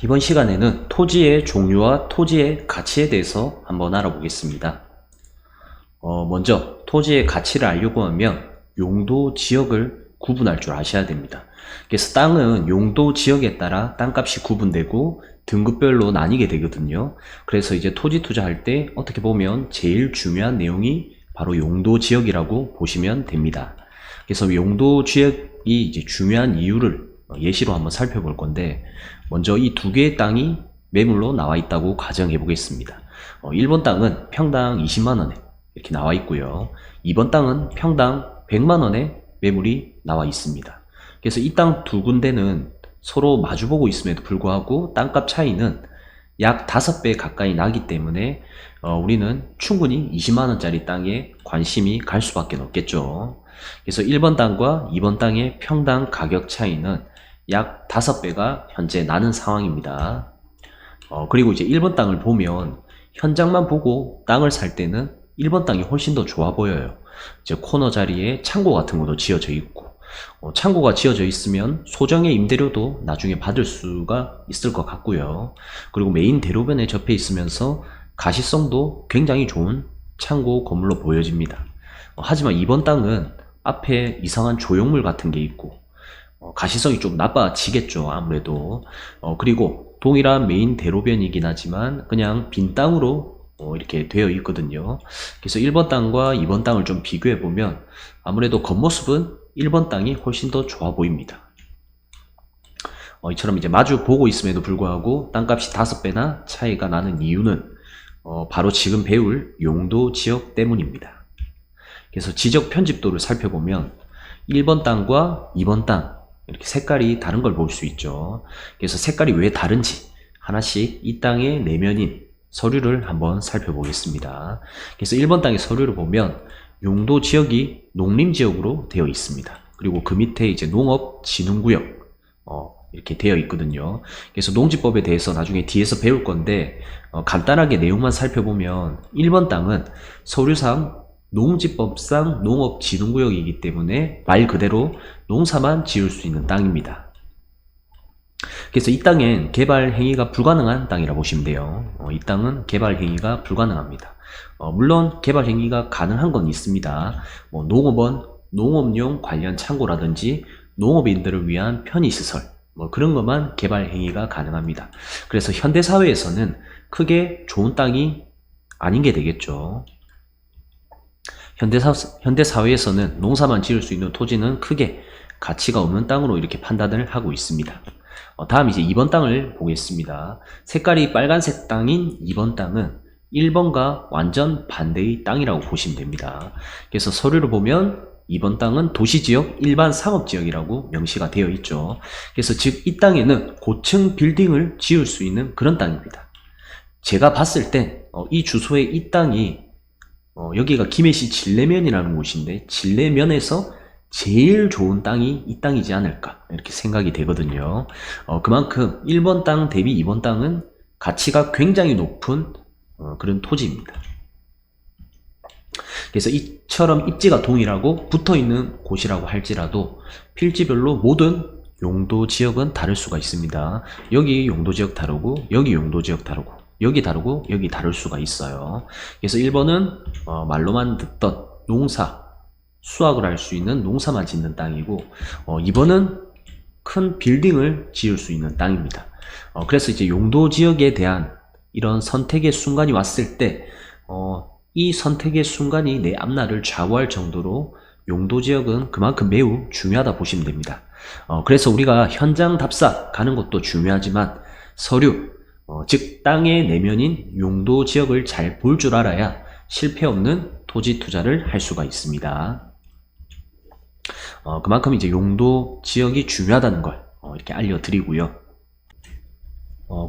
이번 시간에는 토지의 종류와 토지의 가치에 대해서 한번 알아보겠습니다. 먼저 토지의 가치를 알려고 하면 용도 지역을 구분할 줄 아셔야 됩니다. 그래서 땅은 용도 지역에 따라 땅값이 구분되고 등급별로 나뉘게 되거든요. 그래서 이제 토지 투자할 때 어떻게 보면 제일 중요한 내용이 바로 용도 지역이라고 보시면 됩니다. 그래서 용도 지역이 이제 중요한 이유를 예시로 한번 살펴볼 건데, 먼저 이 두 개의 땅이 매물로 나와 있다고 가정해 보겠습니다. 1번 땅은 평당 20만원에 이렇게 나와 있고요. 2번 땅은 평당 100만원에 매물이 나와 있습니다. 그래서 이 땅 두 군데는 서로 마주보고 있음에도 불구하고 땅값 차이는 약 5배 가까이 나기 때문에 우리는 충분히 20만원짜리 땅에 관심이 갈 수밖에 없겠죠. 그래서 1번 땅과 2번 땅의 평당 가격 차이는 약 5배가 현재 나는 상황입니다. 그리고 이제 1번 땅을 보면 현장만 보고 땅을 살 때는 1번 땅이 훨씬 더 좋아 보여요. 이제 코너 자리에 창고 같은 것도 지어져 있고, 창고가 지어져 있으면 소정의 임대료도 나중에 받을 수가 있을 것 같고요. 그리고 메인 대로변에 접해 있으면서 가시성도 굉장히 좋은 창고 건물로 보여집니다. 하지만 2번 땅은 앞에 이상한 조형물 같은 게 있고 가시성이 좀 나빠지겠죠, 아무래도. 그리고 동일한 메인 대로변이긴 하지만 그냥 빈 땅으로 이렇게 되어 있거든요. 그래서 1번 땅과 2번 땅을 좀 비교해 보면 아무래도 겉모습은 1번 땅이 훨씬 더 좋아 보입니다. 이처럼 이제 마주 보고 있음에도 불구하고 땅값이 5배나 차이가 나는 이유는 바로 지금 배울 용도 지역 때문입니다. 그래서 지적 편집도를 살펴보면 1번 땅과 2번 땅 이렇게 색깔이 다른 걸 볼 수 있죠. 그래서 색깔이 왜 다른지 하나씩 이 땅의 내면인 서류를 한번 살펴보겠습니다. 그래서 1번 땅의 서류를 보면 용도 지역이 농림지역으로 되어 있습니다. 그리고 그 밑에 이제 농업진흥구역 이렇게 되어 있거든요. 그래서 농지법에 대해서 나중에 뒤에서 배울 건데 간단하게 내용만 살펴보면 1번 땅은 서류상 농지법상 농업진흥구역이기 때문에 말 그대로 농사만 지을 수 있는 땅입니다. 그래서 이 땅엔 개발 행위가 불가능한 땅이라 보시면 돼요. 이 땅은 개발 행위가 불가능합니다. 물론 개발 행위가 가능한 건 있습니다. 농업원, 농업용 관련 창고라든지 농업인들을 위한 편의시설 그런 것만 개발 행위가 가능합니다. 그래서 현대사회에서는 크게 좋은 땅이 아닌 게 되겠죠. 현대사회에서는 농사만 지을 수 있는 토지는 크게 가치가 없는 땅으로 이렇게 판단을 하고 있습니다. 다음 이제 2번 땅을 보겠습니다. 색깔이 빨간색 땅인 2번 땅은 1번과 완전 반대의 땅이라고 보시면 됩니다. 그래서 서류를 보면 2번 땅은 도시지역, 일반 상업지역이라고 명시가 되어 있죠. 그래서 즉 이 땅에는 고층 빌딩을 지을 수 있는 그런 땅입니다. 제가 봤을 때 이 주소에 이 땅이 여기가 김해시 진례면이라는 곳인데 진례면에서 제일 좋은 땅이 이 땅이지 않을까 이렇게 생각이 되거든요. 그만큼 1번 땅 대비 2번 땅은 가치가 굉장히 높은 그런 토지입니다. 그래서 이처럼 입지가 동일하고 붙어있는 곳이라고 할지라도 필지별로 모든 용도 지역은 다를 수가 있습니다. 여기 용도 지역 다르고 여기 용도 지역 다르고 여기 다르고 여기 다를 수가 있어요. 그래서 1번은 말로만 듣던 농사, 수확을 할 수 있는 농사만 짓는 땅이고 2번은 큰 빌딩을 지을 수 있는 땅입니다. 그래서 이제 용도 지역에 대한 이런 선택의 순간이 왔을 때 이 선택의 순간이 내 앞날을 좌우할 정도로 용도 지역은 그만큼 매우 중요하다 보시면 됩니다. 그래서 우리가 현장 답사 가는 것도 중요하지만 서류, 즉 땅의 내면인 용도 지역을 잘 볼 줄 알아야 실패 없는 토지 투자를 할 수가 있습니다. 그만큼 이제 용도 지역이 중요하다는 걸 이렇게 알려드리고요.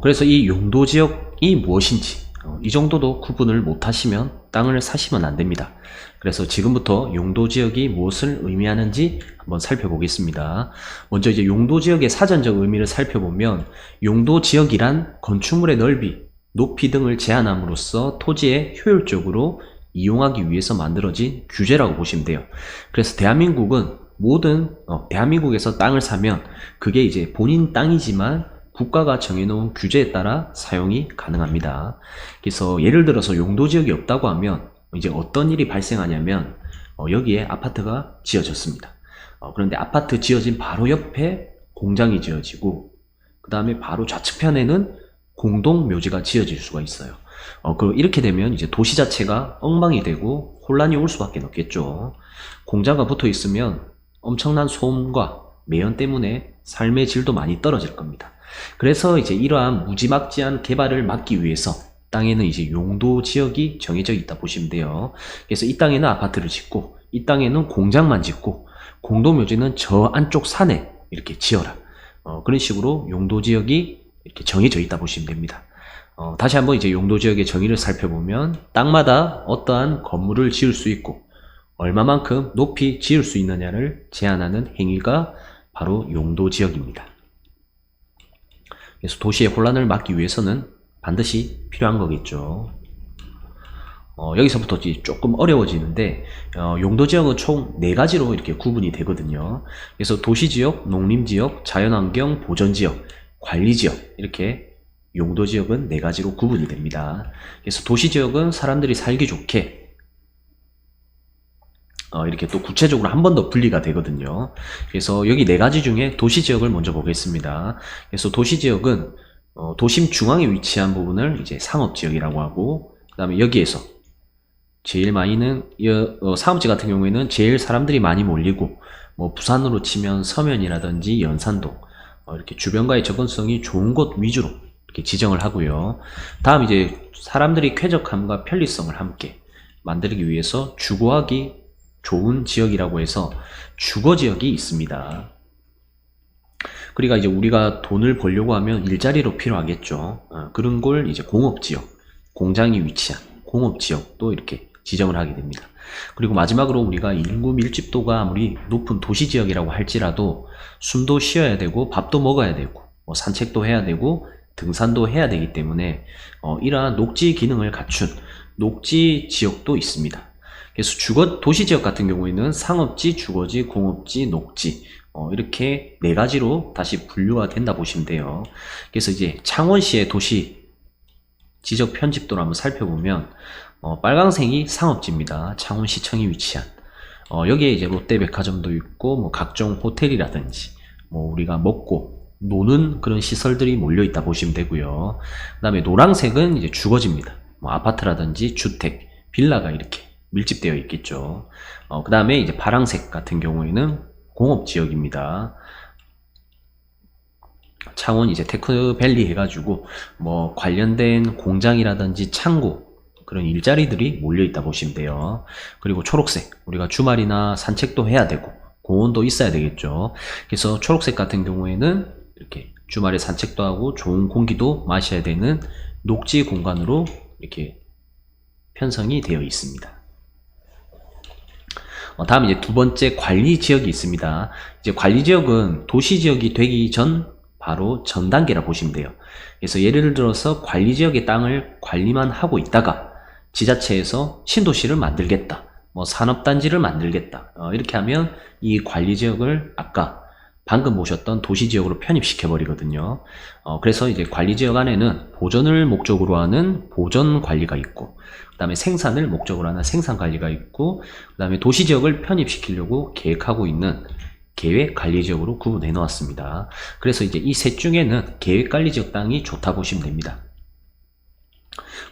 그래서 이 용도 지역이 무엇인지 이 정도도 구분을 못하시면 땅을 사시면 안됩니다. 그래서 지금부터 용도 지역이 무엇을 의미하는지 한번 살펴보겠습니다. 먼저 이제 용도 지역의 사전적 의미를 살펴보면 용도 지역이란 건축물의 넓이, 높이 등을 제한함으로써 토지에 효율적으로 이용하기 위해서 만들어진 규제라고 보시면 돼요. 그래서 대한민국은 대한민국에서 땅을 사면 그게 이제 본인 땅이지만 국가가 정해놓은 규제에 따라 사용이 가능합니다. 그래서 예를 들어서 용도지역이 없다고 하면 이제 어떤 일이 발생하냐면 여기에 아파트가 지어졌습니다. 그런데 아파트 지어진 바로 옆에 공장이 지어지고 그 다음에 바로 좌측편에는 공동묘지가 지어질 수가 있어요. 이렇게 되면 이제 도시 자체가 엉망이 되고 혼란이 올 수밖에 없겠죠. 공장과 붙어 있으면 엄청난 소음과 매연 때문에 삶의 질도 많이 떨어질 겁니다. 그래서 이제 이러한 무지막지한 개발을 막기 위해서 땅에는 이제 용도 지역이 정해져 있다 보시면 돼요. 그래서 이 땅에는 아파트를 짓고 이 땅에는 공장만 짓고 공동묘지는 저 안쪽 산에 이렇게 지어라. 그런 식으로 용도 지역이 이렇게 정해져 있다 보시면 됩니다. 다시 한번 이제 용도 지역의 정의를 살펴보면 땅마다 어떠한 건물을 지을 수 있고 얼마만큼 높이 지을 수 있느냐를 제한하는 행위가 바로 용도 지역입니다. 그래서 도시의 혼란을 막기 위해서는 반드시 필요한 거겠죠. 여기서부터 조금 어려워지는데 용도지역은 총 4가지로 이렇게 구분이 되거든요. 그래서 도시지역, 농림지역, 자연환경, 보전지역, 관리지역 이렇게 용도지역은 4가지로 구분이 됩니다. 그래서 도시지역은 사람들이 살기 좋게 이렇게 또 구체적으로 한 번 더 분리가 되거든요. 그래서 여기 4가지 중에 도시지역을 먼저 보겠습니다. 그래서 도시지역은 도심 중앙에 위치한 부분을 이제 상업지역이라고 하고 그 다음에 여기에서 제일 많이는 상업지 같은 경우에는 제일 사람들이 많이 몰리고 뭐 부산으로 치면 서면이라든지 연산동 이렇게 주변과의 접근성이 좋은 곳 위주로 이렇게 지정을 하고요. 다음 이제 사람들이 쾌적함과 편리성을 함께 만들기 위해서 주거하기 좋은 지역이라고 해서 주거지역이 있습니다. 그러니까 이제 우리가 돈을 벌려고 하면 일자리로 필요하겠죠. 그런 걸 이제 공업지역, 공장이 위치한 공업지역도 이렇게 지정을 하게 됩니다. 그리고 마지막으로 우리가 인구 밀집도가 아무리 높은 도시지역이라고 할지라도 숨도 쉬어야 되고 밥도 먹어야 되고 뭐 산책도 해야 되고 등산도 해야 되기 때문에 이러한 녹지 기능을 갖춘 녹지 지역도 있습니다. 그래서 도시지역 같은 경우에는 상업지, 주거지, 공업지, 녹지 이렇게 4가지로 다시 분류가 된다 보시면 돼요. 그래서 이제 창원시의 도시 지적 편집도를 한번 살펴보면 빨강색이 상업지입니다. 창원시청이 위치한 여기에 이제 롯데백화점도 있고 뭐 각종 호텔이라든지 뭐 우리가 먹고 노는 그런 시설들이 몰려 있다 보시면 되고요. 그 다음에 노란색은 이제 주거지입니다. 뭐 아파트라든지 주택, 빌라가 이렇게 밀집되어 있겠죠. 그 다음에 이제 파란색 같은 경우에는 공업지역입니다. 창원 이제 테크밸리 해가지고 뭐 관련된 공장이라든지 창고 그런 일자리들이 몰려 있다 보시면 돼요. 그리고 초록색 우리가 주말이나 산책도 해야 되고 공원도 있어야 되겠죠. 그래서 초록색 같은 경우에는 이렇게 주말에 산책도 하고 좋은 공기도 마셔야 되는 녹지 공간으로 이렇게 편성이 되어 있습니다. 다음 이제 2번째 관리지역이 있습니다. 이제 관리지역은 도시지역이 되기 전 바로 전 단계라 보시면 돼요. 그래서 예를 들어서 관리지역의 땅을 관리만 하고 있다가 지자체에서 신도시를 만들겠다, 뭐 산업단지를 만들겠다 이렇게 하면 이 관리지역을 아까 방금 보셨던 도시지역으로 편입시켜 버리거든요. 그래서 이제 관리지역 안에는 보전을 목적으로 하는 보전관리가 있고 그 다음에 생산을 목적으로 하는 생산관리가 있고 그 다음에 도시지역을 편입시키려고 계획하고 있는 계획관리지역으로 구분해 놓았습니다. 그래서 이제 이 셋 중에는 계획관리지역 땅이 좋다 보시면 됩니다.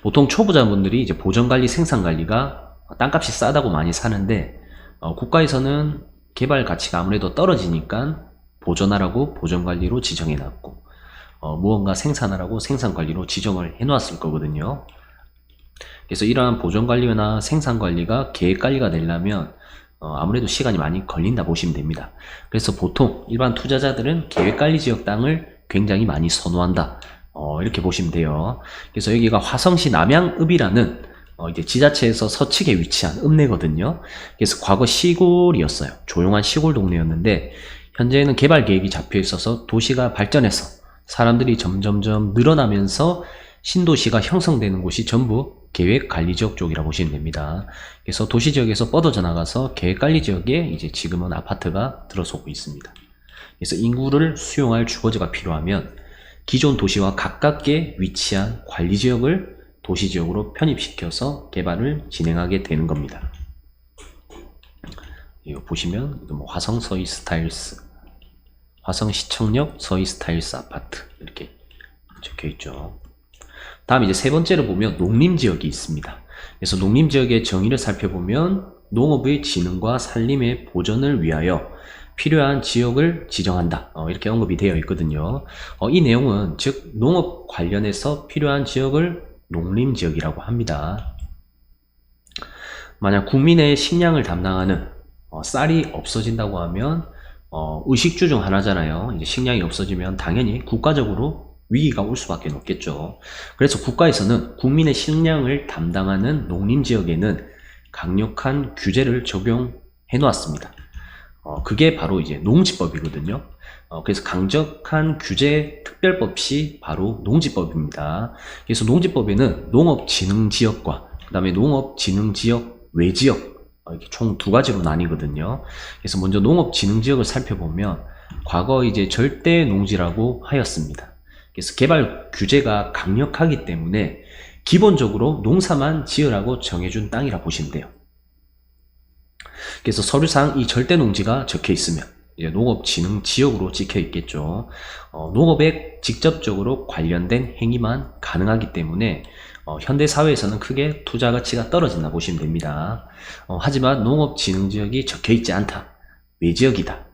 보통 초보자분들이 이제 보전관리, 생산관리가 땅값이 싸다고 많이 사는데 국가에서는 개발 가치가 아무래도 떨어지니까 보전하라고 보전관리로 지정해 놨고 무언가 생산하라고 생산관리로 지정을 해 놨을 거거든요. 그래서 이러한 보전관리나 생산관리가 계획관리가 되려면 아무래도 시간이 많이 걸린다 보시면 됩니다. 그래서 보통 일반 투자자들은 계획관리지역 땅을 굉장히 많이 선호한다 이렇게 보시면 돼요. 그래서 여기가 화성시 남양읍이라는 이제 지자체에서 서측에 위치한 읍내거든요. 그래서 과거 시골이었어요. 조용한 시골 동네였는데 현재는 개발 계획이 잡혀 있어서 도시가 발전해서 사람들이 점점점 늘어나면서 신도시가 형성되는 곳이 전부 계획관리지역 쪽이라고 보시면 됩니다. 그래서 도시지역에서 뻗어져 나가서 계획관리지역에 이제 지금은 아파트가 들어서고 있습니다. 그래서 인구를 수용할 주거지가 필요하면 기존 도시와 가깝게 위치한 관리지역을 도시지역으로 편입시켜서 개발을 진행하게 되는 겁니다. 이거 보시면 뭐 화성 서희 스타일스, 화성 시청역 서희 스타일스 아파트 이렇게 적혀 있죠. 다음 이제 세 번째로 보면 농림지역이 있습니다. 그래서 농림지역의 정의를 살펴보면 농업의 진흥과 산림의 보전을 위하여 필요한 지역을 지정한다. 이렇게 언급이 되어 있거든요. 이 내용은 즉 농업 관련해서 필요한 지역을 농림지역이라고 합니다. 만약 국민의 식량을 담당하는 쌀이 없어진다고 하면 의식주 중 하나잖아요. 이제 식량이 없어지면 당연히 국가적으로 위기가 올 수밖에 없겠죠. 그래서 국가에서는 국민의 식량을 담당하는 농림지역에는 강력한 규제를 적용해 놓았습니다. 그게 바로 이제 농지법이거든요. 그래서 강력한 규제 특별법이 바로 농지법입니다. 그래서 농지법에는 농업진흥지역과 그 다음에 농업진흥지역 외지역 이렇게 총 두 가지로 나뉘거든요. 그래서 먼저 농업진흥지역을 살펴보면 과거 이제 절대 농지라고 하였습니다. 그래서 개발 규제가 강력하기 때문에 기본적으로 농사만 지으라고 정해준 땅이라 보시면 돼요. 그래서 서류상 이 절대 농지가 적혀 있으면 이제 농업진흥지역으로 찍혀 있겠죠. 농업에 직접적으로 관련된 행위만 가능하기 때문에 현대사회에서는 크게 투자 가치가 떨어진다 보시면 됩니다. 하지만 농업진흥지역이 적혀 있지 않다, 외지역이다,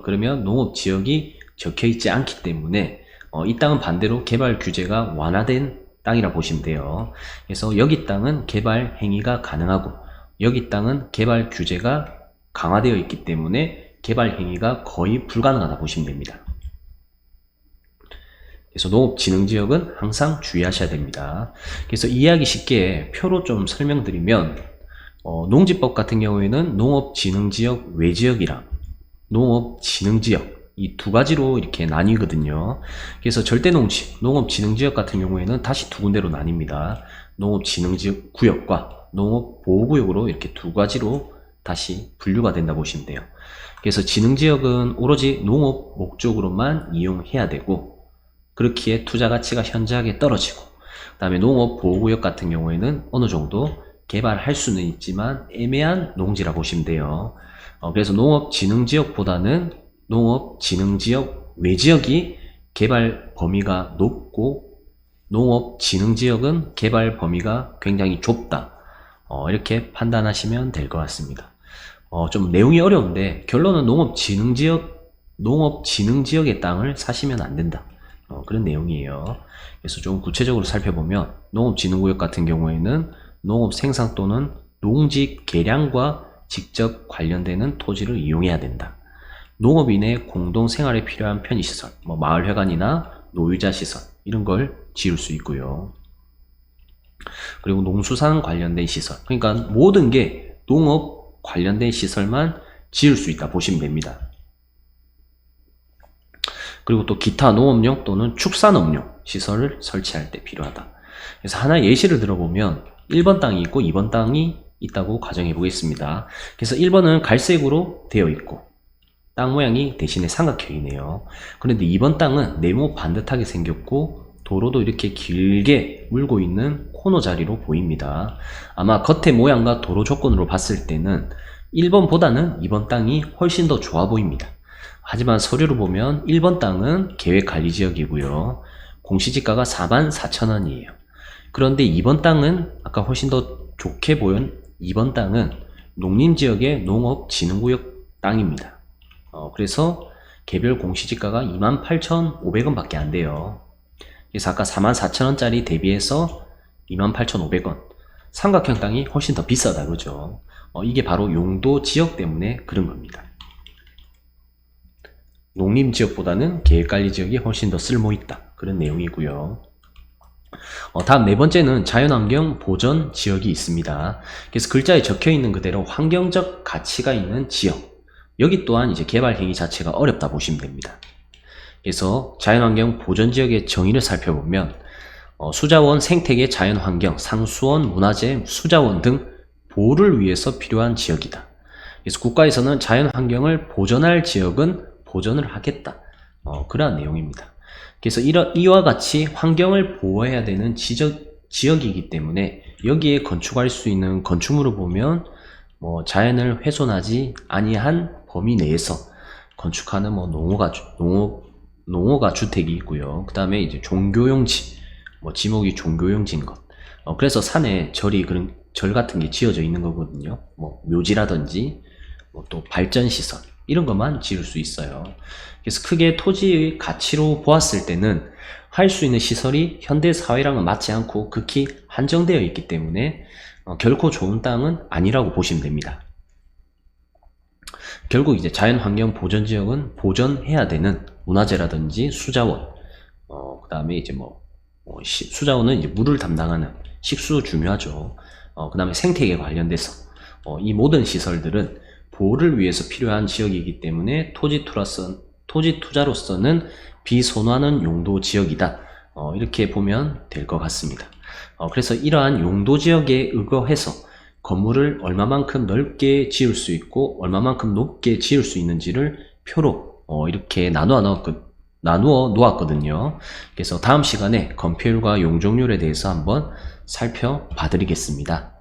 그러면 농업지역이 적혀 있지 않기 때문에 이 땅은 반대로 개발 규제가 완화된 땅이라 보시면 돼요. 그래서 여기 땅은 개발 행위가 가능하고 여기 땅은 개발 규제가 강화되어 있기 때문에 개발 행위가 거의 불가능하다 보시면 됩니다. 그래서 농업진흥지역은 항상 주의하셔야 됩니다. 그래서 이해하기 쉽게 표로 좀 설명드리면 농지법 같은 경우에는 농업진흥지역 외지역이랑 농업진흥지역 이 두 가지로 이렇게 나뉘거든요. 그래서 절대농지, 농업진흥지역 같은 경우에는 다시 두 군데로 나뉩니다. 농업진흥지역 구역과 농업보호구역으로 이렇게 두 가지로 다시 분류가 된다 보시면 돼요. 그래서 진흥지역은 오로지 농업 목적으로만 이용해야 되고 그렇기에 투자 가치가 현저하게 떨어지고 그 다음에 농업보호구역 같은 경우에는 어느 정도 개발할 수는 있지만 애매한 농지라 보시면 돼요. 그래서 농업진흥지역보다는 농업진흥지역 외지역이 개발 범위가 높고 농업진흥지역은 개발 범위가 굉장히 좁다. 이렇게 판단하시면 될 것 같습니다. 좀 내용이 어려운데 결론은 농업진흥지역의 땅을 사시면 안 된다. 그런 내용이에요. 그래서 좀 구체적으로 살펴보면 농업진흥구역 같은 경우에는 농업 생산 또는 농지 개량과 직접 관련되는 토지를 이용해야 된다. 농업인의 공동생활에 필요한 편의시설, 마을회관이나 노유자시설 이런 걸 지을 수 있고요. 그리고 농수산 관련된 시설, 그러니까 모든 게 농업 관련된 시설만 지을 수 있다 보시면 됩니다. 그리고 또 기타 농업용 또는 축산업용 시설을 설치할 때 필요하다. 그래서 하나 예시를 들어보면 1번 땅이 있고 2번 땅이 있다고 가정해 보겠습니다. 그래서 1번은 갈색으로 되어 있고 땅 모양이 대신에 삼각형이네요. 그런데 2번 땅은 네모 반듯하게 생겼고 도로도 이렇게 길게 물고 있는 코너 자리로 보입니다. 아마 겉의 모양과 도로 조건으로 봤을 때는 1번보다는 2번 땅이 훨씬 더 좋아 보입니다. 하지만 서류를 보면 1번 땅은 계획관리지역이고요. 공시지가가 44,000원이에요. 그런데 2번 땅은 아까 훨씬 더 좋게 보인 2번 땅은 농림지역의 농업진흥구역 땅입니다. 그래서 개별 공시지가가 28,500원 밖에 안 돼요. 그래서 아까 44,000원짜리 대비해서 28,500원. 삼각형 땅이 훨씬 더 비싸다 그죠? 이게 바로 용도 지역 때문에 그런 겁니다. 농림지역보다는 계획관리지역이 훨씬 더 쓸모있다. 그런 내용이고요. 다음 네 번째는 자연환경 보전 지역이 있습니다. 그래서 글자에 적혀 있는 그대로 환경적 가치가 있는 지역. 여기 또한 이제 개발 행위 자체가 어렵다 보시면 됩니다. 그래서 자연환경 보전지역의 정의를 살펴보면 수자원 생태계 자연환경, 상수원, 문화재, 수자원 등 보호를 위해서 필요한 지역이다. 그래서 국가에서는 자연환경을 보전할 지역은 보전을 하겠다. 그러한 내용입니다. 그래서 이와 같이 환경을 보호해야 되는 지역이기 때문에 여기에 건축할 수 있는 건축물을 보면 뭐 자연을 훼손하지 아니한 범위 내에서 건축하는 뭐 농어가 주택이 있고요. 그 다음에 이제 종교용지, 뭐 지목이 종교용지인 것. 그래서 산에 절 같은 게 지어져 있는 거거든요. 뭐 묘지라든지 뭐 또 발전시설 이런 것만 지을 수 있어요. 그래서 크게 토지의 가치로 보았을 때는 할 수 있는 시설이 현대 사회랑은 맞지 않고 극히 한정되어 있기 때문에 결코 좋은 땅은 아니라고 보시면 됩니다. 결국 이제 자연환경 보전지역은 보전해야 되는 문화재라든지 수자원, 그 다음에 이제 수자원은 이제 물을 담당하는 식수 중요하죠. 그 다음에 생태계 관련돼서 이 모든 시설들은 보호를 위해서 필요한 지역이기 때문에 토지 투자로서는 비선호하는 용도 지역이다. 이렇게 보면 될 것 같습니다. 그래서 이러한 용도 지역에 의거해서 건물을 얼마만큼 넓게 지을 수 있고 얼마만큼 높게 지을 수 있는지를 표로 이렇게 나누어 놓았거든요. 그래서 다음 시간에 건폐율과 용적률에 대해서 한번 살펴봐 드리겠습니다.